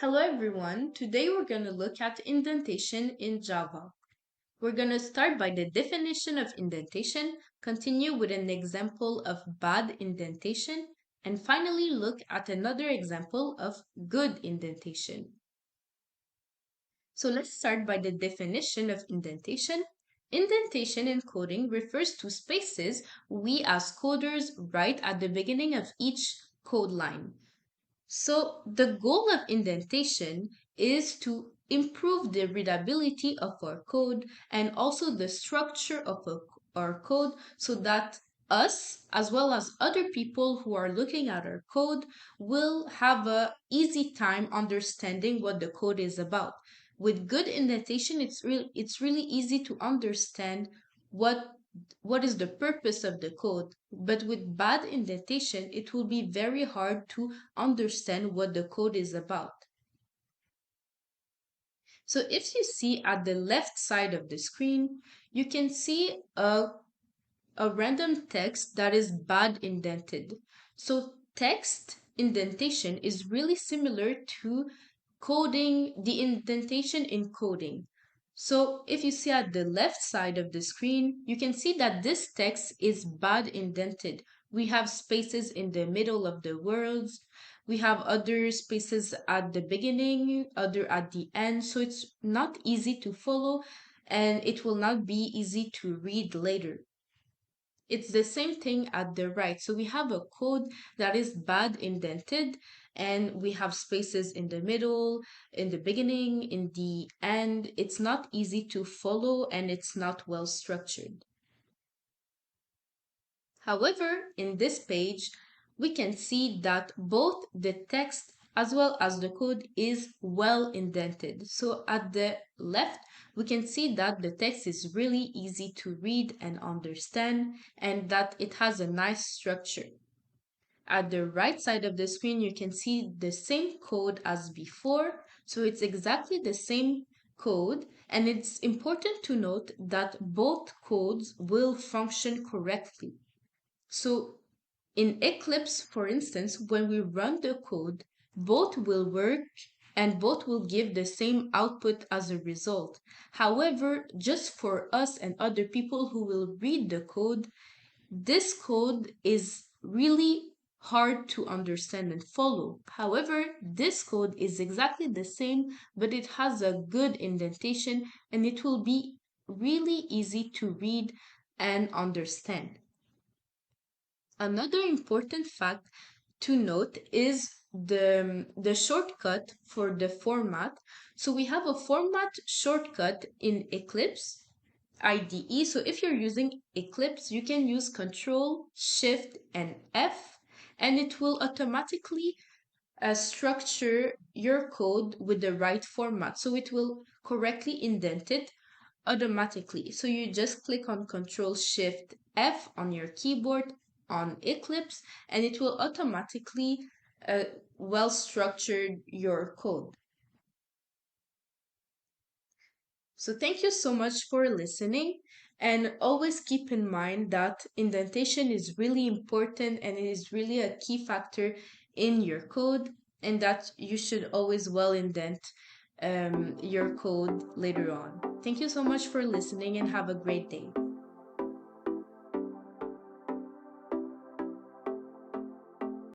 Hello everyone, today we're going to look at indentation in Java. We're going to start by the definition of indentation, continue with an example of bad indentation, and finally look at another example of good indentation. So let's start by the definition of indentation. Indentation in coding refers to spaces we as coders write at the beginning of each code line. So the goal of indentation is to improve the readability of our code and also the structure of our code so that us as well as other people who are looking at our code will have a easy time understanding what the code is about. With good indentation, it's really easy to understand what what is the purpose of the code. But with bad indentation, it will be very hard to understand what the code is about. So if you see at the left side of the screen, you can see a random text that is bad indented. So text indentation is really similar to coding, the indentation in coding. So if you see at the left side of the screen, you can see that this text is bad indented. We have spaces in the middle of the words. We have other spaces at the beginning, other at the end. So it's not easy to follow and it will not be easy to read later. It's the same thing at the right. So we have a code that is bad indented and we have spaces in the middle, in the beginning, in the end. It's not easy to follow and it's not well structured. However, in this page, we can see that both the text as well as the code is well indented. So at the left, we can see that the text is really easy to read and understand and that it has a nice structure. At the right side of the screen, you can see the same code as before. So it's exactly the same code. And it's important to note that both codes will function correctly. So in Eclipse, for instance, when we run the code, both will work and both will give the same output as a result. However, just for us and other people who will read the code, this code is really hard to understand and follow. However, this code is exactly the same, but it has a good indentation and it will be really easy to read and understand. Another important fact to note is the shortcut for the format. So we have a format shortcut in Eclipse IDE. So if you're using Eclipse, you can use Control, Shift, and F, and it will automatically structure your code with the right format. So it will correctly indent it automatically. So you just click on Control Shift F on your keyboard on Eclipse and it will automatically well structure your code. So thank you so much for listening and always keep in mind that indentation is really important and it is really a key factor in your code and that you should always well indent your code later on. Thank you so much for listening and have a great day.